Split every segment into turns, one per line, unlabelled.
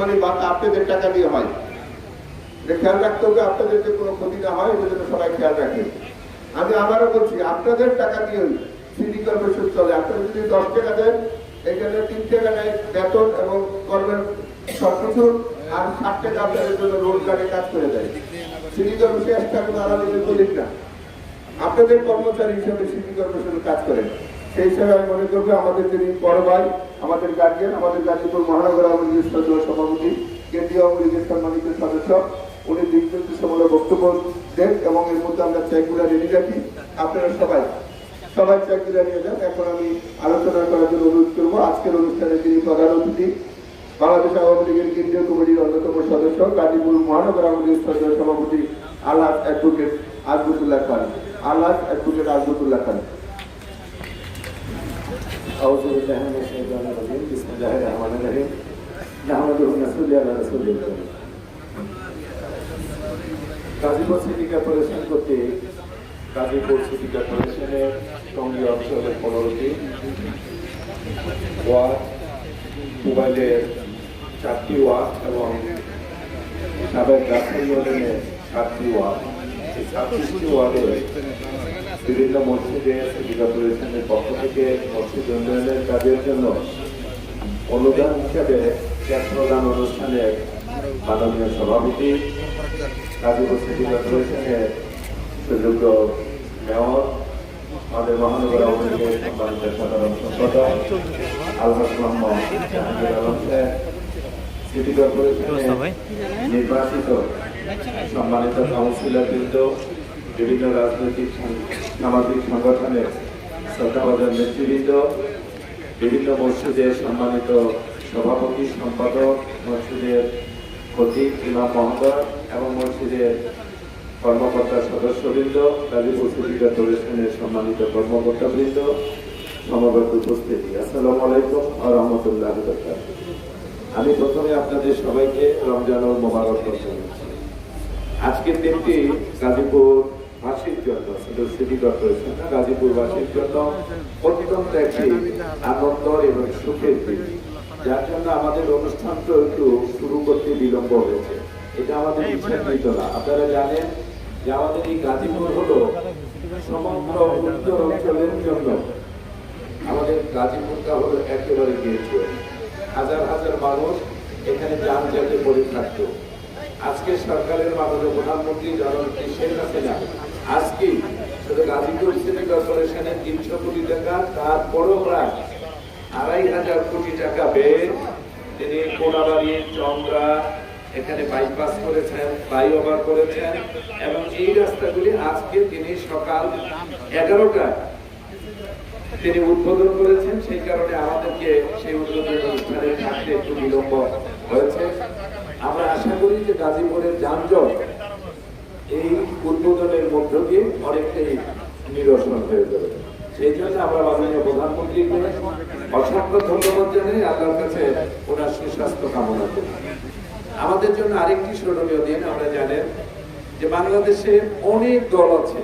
মানে আপনাদের টাকা দিয়ে হয়, খেয়াল রাখতে হবে আপনাদের যে কোনো ক্ষতি না হয়, এটা যেন সবাই খেয়াল রাখে। আমি আবারও বলছি, আপনাদের টাকা দিয়ে সিটি কর্পোরেশন চলে। আপনারা যদি 10 টাকা দেন, এখানে 3 টাকা নেয় বেতন এবং কর্মের সবকিছু, আর 60 টাকা আপনাদের জন্য রোজগারে কাজ করে দেয়। সিটি কর্পোরেশন একটা কোনো আলাদা করিক না, আপনাদের কর্মচারী হিসেবে সিটি কর্পোরেশন কাজ করেন। সেই হিসাবে আমি মনে করবো আমাদের যিনি বড় ভাই, আমাদের গার্জিয়ান, আমাদের গাজীপুর মহানগর আওয়ামী লীগের সভাপতি, কেন্দ্রীয় আওয়ামী লীগের সম্মানিত সদস্য, উনি দিকনির্দেশমূলক বক্তব্য দেন এবং এর মধ্যে আমরা চেকগুলো রেডি রাখি। আপনারা সবাই চেকগুলো নিয়ে যান। এখন আমি আলোচনা করার জন্য অনুরোধ করবো আজকের অনুষ্ঠানে যিনি প্রধান অতিথি, বাংলাদেশ আওয়ামী লীগের কেন্দ্রীয় কমিটির অন্যতম সদস্য, গাজীপুর মহানগর আওয়ামী লীগের সভাপতি আলহাজ অ্যাডভোকেট আজমতুল্লাহ খান। আলহাজ অ্যাডভোকেট আজমতুল্লাহ খান।
গাজীপুর সিটি কর্পোরেশন কর্তৃক গাজীপুর সিটি কর্পোরেশনের টঙ্গী অঞ্চলের 15টি ওয়ার্ড, মোবাইলের 4টি ওয়ার্ড এবং সাবেক রাজশাহী ইউনিয়নের 7টি ওয়ার্ড, এই 36টি ওয়ার্ডে বিভিন্ন মসজিদে সিটি কর্পোরেশনের পক্ষ থেকে মসজিদ উন্নয়নের কাজের জন্য অনুদান হিসাবে ক্যাশ প্রদান অনুষ্ঠানের মাননীয় সভাপতি, গাজীপুর সিটি কর্পোরেশনের সুযোগ্য মেয়র, আমাদের মহানগর আওয়ামী লীগের সম্মানিত সাধারণ সম্পাদক আলহাজ মোহাম্মদ জাহাঙ্গীর আলম সাহেব, সিটি কর্পোরেশনের নির্বাচিত সম্মানিত কাউন্সিলরবৃন্দ, বিভিন্ন রাজনৈতিক সামাজিক সংগঠনের শ্রদ্ধাভাজন নেতৃবৃন্দ, বিভিন্ন মসজিদের সম্মানিত সভাপতি, সম্পাদক, মসজিদের খতিব, ইমাম মহোদয় এবং মসজিদের কর্মকর্তা সদস্যবৃন্দ, গাজীপুর সিটি কর্পোরেশনের সম্মানিত কর্মকর্তাবৃন্দ, সমবেত উপস্থিতি, আসসালামু আলাইকুম ওয়া রাহমাতুল্লাহি ওয়া বারাকাতুহু। আমি প্রথমে আপনাদের সবাইকে রমজানুল মোবারক জানাচ্ছি। আজকের দিনটি গাজীপুর বাসীর জন্য, শুধু সিটি কর্পোরেশন না, গাজীপুরবাসীর জন্য অত্যন্ত একটি আনন্দ এবং সুখের দিন, যার জন্য আমাদের অনুষ্ঠানটা একটু শুরু করতে বিলম্ব হয়েছে। এটা আমাদের ইচ্ছাকৃত না। আপনারা জানেন যে আমাদের এই গাজীপুর হলো সমগ্র উত্তর অঞ্চলের জন্য, আমাদের গাজীপুরটা হলো একেবারে গিয়েছে, হাজার হাজার মানুষ এখানে যানজটে পড়ে থাকতো। আজকে সরকারের মাননীয় প্রধানমন্ত্রী জননেত্রী শেখ হাসিনা আজকে শুধু গাজীপুর সিটি কর্পোরেশনের 300 কোটি টাকা, তারপরও প্রায় 2500 কোটি টাকা ব্যয়ে তিনি কোনাবাড়ি, চন্দ্রা এখানে বাইপাস করেছেন, ফ্লাইওভার করেছেন এবং এই রাস্তাগুলি আজকে তিনি সকাল 11টায় তিনি উদ্বোধন করেছেন। সেই কারণে আমাদেরকে সেই উদ্বোধন অনুষ্ঠানে থাকতে একটু বিলম্ব হয়েছে। আমরা আশা করি যে গাজীপুরের যানজট এই উদ্বোধনের মধ্য দিয়ে অনেকটাই নিরসন হয়ে যাবে। সেই জন্য আমরা মাননীয় প্রধানমন্ত্রীকে অসংখ্য ধন্যবাদ জানাই, আল্লাহর কাছে ওনার সুস্বাস্থ্য কামনা করি। আমাদের জন্য আরেকটি স্মরণীয় দিন। আমরা জানেন যে বাংলাদেশে অনেক দল আছে,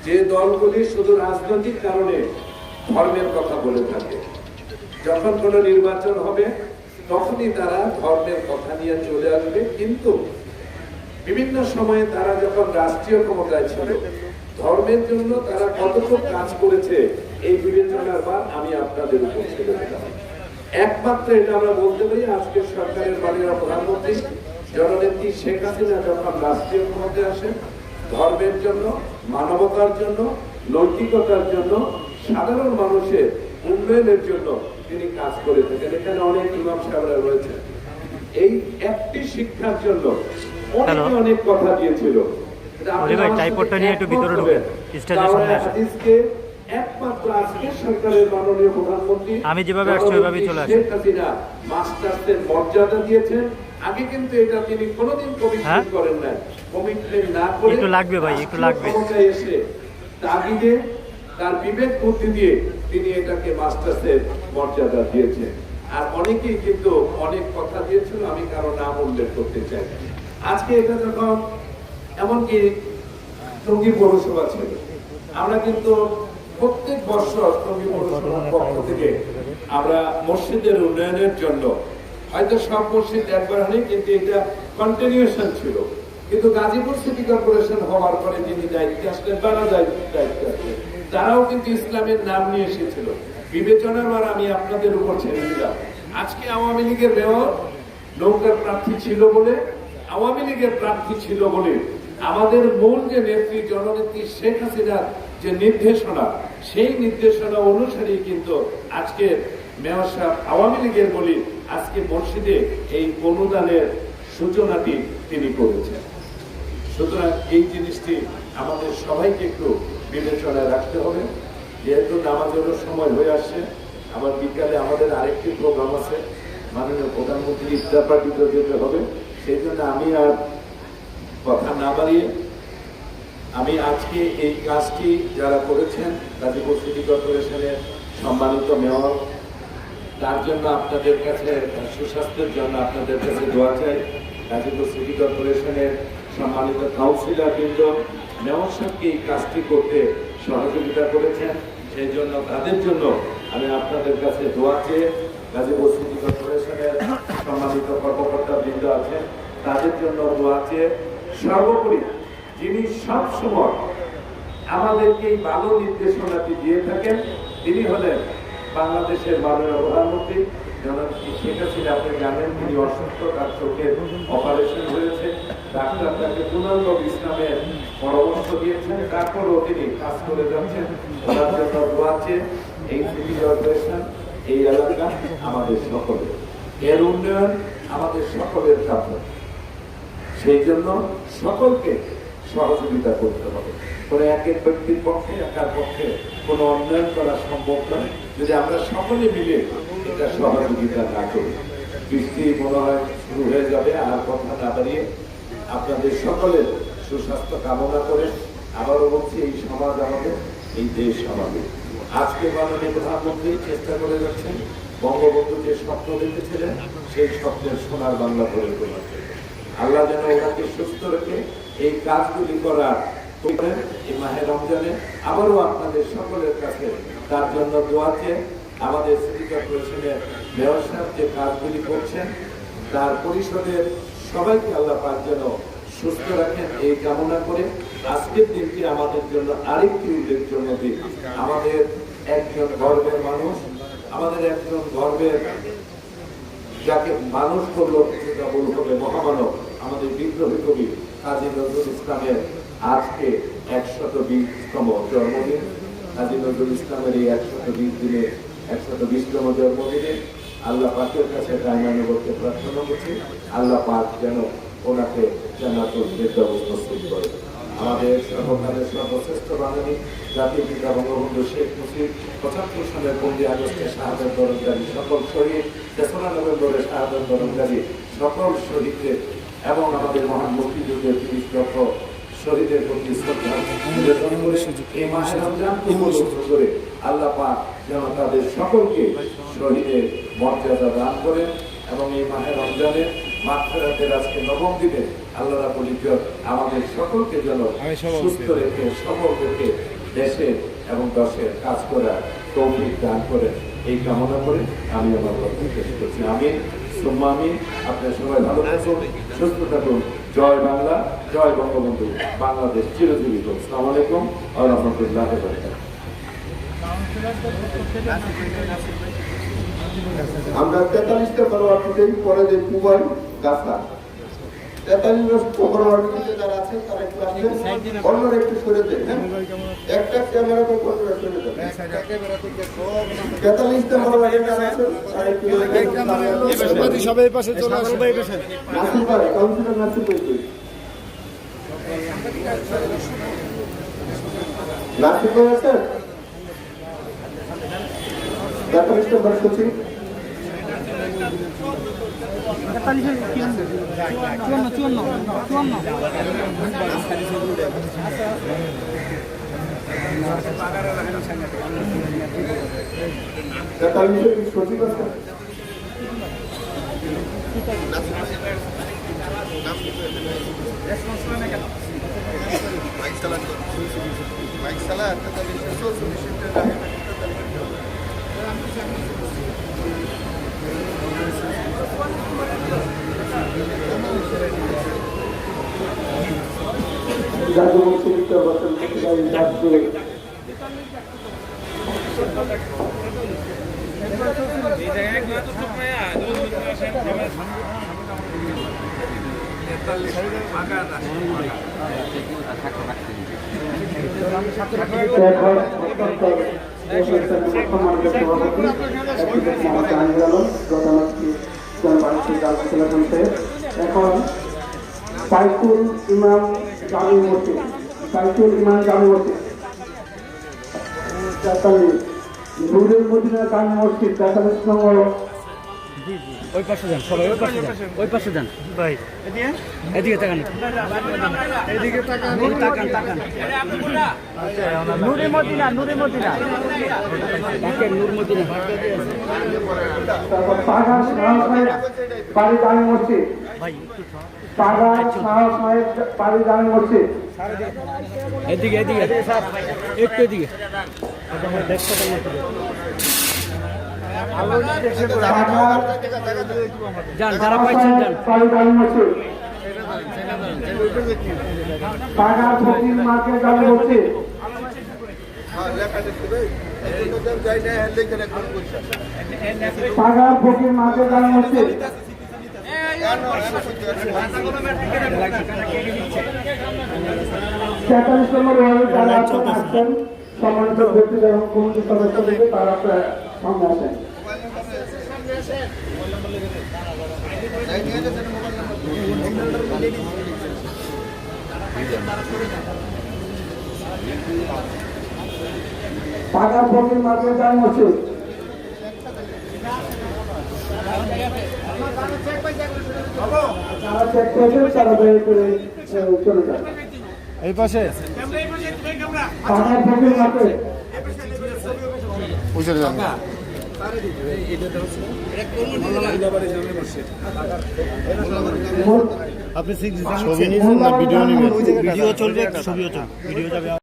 যে দলগুলি শুধু রাজনৈতিক কারণে ধর্মের কথা বলে থাকে। যখন কোনো নির্বাচন হবে তখনই তারা ধর্মের কথা নিয়ে চলে আসবে, কিন্তু বিভিন্ন সময়ে তারা যখন রাষ্ট্রীয় ক্ষমতায় ছিল ধর্মের জন্য তারা কতটুকু কাজ করেছে এই বিবেচনার বার আমি আপনাদের উপর ছেড়ে দিলাম। একমাত্র এটা আমরা বলতে পারি, আজকের সরকারের মাননীয় প্রধানমন্ত্রী জননেত্রী শেখ হাসিনা যখন রাষ্ট্রীয় ক্ষমতায় আসেন ধর্মের জন্য, মানবতার জন্য, নৈতিকতার জন্য, সাধারণ মানুষের উন্নয়নের জন্য তিনি কাজ করে থাকেন। এখানে অনেক ইমাম সাহেবরা রয়েছে, এই একটি শিক্ষার জন্য অনেক কথা দিয়েছিল। একমাত্র আজকে সরকারের মাননীয় প্রধানমন্ত্রী
আমি যেভাবে আসছি ওইভাবেই চলে আসি।
শেখ হাসিনা মাস্টার্সের মর্যাদা দিয়েছেন। আগে কিন্তু এটা তিনি কোনোদিন কমিটমেন্ট করেন না, কমিটমেন্ট না করে
একটু লাগবে ভাই, একটু লাগবে,
এসে তাগিদে তার বিবেক বুদ্ধি দিয়ে তিনি এটাকে মাস্টার্সের মর্যাদা দিয়েছেন। আর অনেকেই কিন্তু অনেক কথা দিয়েছিল, আমি কারো নাম উল্লেখ করতে চাই। আজকে এটা যখন এমনকি টঙ্গী পৌরসভা ছিল, আমরা কিন্তু প্রত্যেক বছর টঙ্গী পৌরসভার পক্ষ থেকে আমরা মসজিদের উন্নয়নের জন্য
হয়তো সব মসজিদ একবার হয়নি, কিন্তু এটা কন্টিনিউশন ছিল। কিন্তু গাজীপুর সিটি কর্পোরেশন হওয়ার পরে যিনি দায়িত্বে আসলেন, বানা দায়িত্বে আসলেন, তারাও কিন্তু ইসলামের নাম নিয়ে এসেছিল। বিবেচনার বার আমি আপনাদের উপর ছেড়ে দিলাম। আজকে আওয়ামী লীগের মেয়র নৌকার প্রার্থী ছিল বলে, আওয়ামী লীগের প্রার্থী ছিল বলে আমাদের মূল যে নেত্রী জননেত্রী শেখ হাসিনার যে নির্দেশনা, সেই নির্দেশনা অনুসারেই কিন্তু আজকে মেয়র সাহেব আওয়ামী লীগের বলে আজকে মসজিদে এই অনুদানের সূচনাটি তিনি করেছেন। সুতরাং এই জিনিসটি আমাদের সবাইকে একটু বিবেচনায় রাখতে হবে। যেহেতু নামাজেরও সময় হয়ে আসছে, আবার বিকালে আমাদের আরেকটি প্রোগ্রাম আছে, মাননীয় প্রধানমন্ত্রী ইফতার পার্টিতে যেতে হবে। সেই জন্য আমি আর কথা না বাড়িয়ে আমি আজকে এই কাজটি যারা করেছেন গাজীপুর সিটি কর্পোরেশনের সম্মানিত মেয়র, তার জন্য আপনাদের কাছে সুস্বাস্থ্যের জন্য আপনাদের কাছে দোয়া চাই। গাজীপুর সিটি কর্পোরেশনের সম্মানিত কাউন্সিলর বৃন্দ মেয়র সাহেবকে এই কাজটি করতে সহযোগিতা করেছেন, সেই জন্য তাদের জন্য আমি আপনাদের কাছে দোয়া চেয়ে, গাজীপুর সিটি কর্পোরেশনের সম্মানিত কর্মকর্তা বৃন্দ আছেন তাদের জন্য দোয়া চেয়ে, সর্বোপরি যিনি সব সময় আমাদেরকে এই ভালো নির্দেশনাটি দিয়ে থাকেন তিনি হলেন বাংলাদেশের মাননীয় প্রধানমন্ত্রী জননেত্রী শেখ হাসিনা। আপনি জানেন তিনি অসুস্থ, তার চোখের অপারেশন হয়েছে, ডাক্তার তাকে পূর্ণাঙ্গ বিশ্রামের পরামর্শ দিয়েছেন, তারপরও তিনি কাজ করে যাচ্ছেন। ওনার জন্য দোয়া চেয়ে এই সিটি কর্পোরেশন, এই এলাকা আমাদের সকলের, এর উন্নয়ন আমাদের সকলের প্রাপ্য। সেই জন্য সকলকে সহযোগিতা করতে হবে। কোনো এক এক ব্যক্তির পক্ষে, একার পক্ষে কোনো উন্নয়ন করা সম্ভব নয় যদি আমরা সকলে মিলে এটা সহযোগিতা না করি। বৃষ্টি মনে হয় শুরু হয়ে যাবে, আর কথা না বাড়িয়ে আপনাদের সকলের সুস্বাস্থ্য কামনা করে আবারও বলছি, এই সমাজ আমাদের, এই দেশ আমাদের। আজকে মাননীয় প্রধানমন্ত্রী চেষ্টা করে যাচ্ছেন বঙ্গবন্ধু যে স্বপ্ন দেখেছিলেন সেই স্বপ্নের সোনার বাংলা গড়ে তোলার জন্য। আল্লাহ যেন ওনাকে সুস্থ রেখে এই কাজগুলি করার এই মাহে রমজানে আবারও আপনাদের সকলের কাছে তার জন্য দোয়া চেয়ে, আমাদের সিটি কর্পোরেশনের মেয়র সাহেব যে কাজগুলি করছেন তার পরিষদের সবাইকে আল্লাহ পাক যেন সুস্থ রাখেন এই কামনা করে আজকের দিনটি আমাদের জন্য আরেকটি উল্লেখযোগ্য দিন। আমাদের একজন গর্বের মানুষ, আমাদের একজন গর্বের, যাকে মানুষ করলো সেটা বলবে মহামানব, আমাদের বিদ্রোহী কবি কাজী নজরুল ইসলামের আজকে 120তম জন্মদিন। কাজী নজরুল ইসলামের এই 120 দিনে 120তম জন্মদিনে আল্লাহ পাকের কাছে দায়মানুবর্তে প্রার্থনা করছি, আল্লাহ পাক যেন ওনাকে জান্নাতুল ফেরদাউস নসিব করে। আমাদের সর্বকালের সর্বশ্রেষ্ঠ বাঙালি জাতির পিতা বঙ্গবন্ধু শেখ মুজিব 75 সালের 15 আগস্টে শাহাদাত বরণকারী সকল শহীদ, 3রা নভেম্বরে শাহাদাত বরণকারী সকল শহীদদের এবং আমাদের মহান মুক্তিযুদ্ধের 30 লক্ষ শহীদের প্রতি শ্রদ্ধা নিবেদন করে এই মাহে রমজানকে উপলক্ষ করে আল্লাহ পাক যেন তাদের সকলকে শহীদের মর্যাদা দান করেন এবং এই মাহে রমজানে মাগফিরাতের আজকে 9ম দিনে আল্লাহ রাব্বুল ইজ্জত আমাদের সকলকে যেন সুস্থ রেখে সবল রেখে দেশের এবং দশের কাজ করার তৌফিক দান করেন এই কামনা করে আমি আমার বক্তব্য শেষ করছি। আমিন সুম্মা আমিন। আপনারা সবাই ভালো থাকুন, সুস্থ থাকুন। জয় বাংলা, জয় বঙ্গবন্ধু, বাংলাদেশ চিরজীবিত। আসসালামু আলাইকুম ওয়া রাহমাতুল্লাহি ওয়া বারাকাতুহু।
আমরা 43টা পরবর্তীতেই পরে যে পুবাই গাছা 43 পরবর্তীতে যারা আছে তারা একটু আসবেন, অন্যরা একটু সরে দেন। একটা ক্যামেরা করে অন্যরা সরে দেন। 43টা পরবর্তীতে যারা আছে তারা একটু
সবাই পাশে চলে আসুন, সবাই পাশে।
নাসির ভাই, কাউন্সিলর নাসির ভাই কই? নাসির ভাই আছে? 43টা বার করছি। সচিব আছে?
Mike Salah, Mike Salah,
জাতীয় মুক্তিযুদ্ধ বছর জাতীয় এখন সাইকুল ইমাম জামি মসজিদ নুরুল মদিনা জামি মসজিদ 43 নম্বর।
ওই পাশে যান সবাই, ওই পাশে যান
ভাই
এদিকে তাকান,
এদিকে তাকান,
তাকান নূরে মদিনা তাকে নূর মদিনা।
তারপর পাগা শাহ সাহেব বাড়ি জামি মসজিদ,
ভাই একটু
পাগা শাহ সাহেব বাড়ি জামি মসজিদ।
এদিকে একটু এদিকে যান, যারা পাইছেন যান।
বাড়ি জামি মসজিদ, পাগা ফকির মাকে জামি মসজিদ, পাগা ফকির মাকে জামি মসজিদ। 43 নম্বর ওয়ার্ডে যারা আসছেন সম্মানিত ব্যক্তিরা এবং কমিটির সদস্যদেরকে তারা সামনে আসেন। পাগা ফকির মাকে জামি মসজিদ, যারা চেক করেছেন তারা দয়া করে চলে যান।
এই পাশে
পাগা ফকির মাকে
আপনি ছবি নিয়েছেন না ভিডিও নেবেন? ভিডিও চলবে, ছবিও চলবে, ভিডিও যাবে।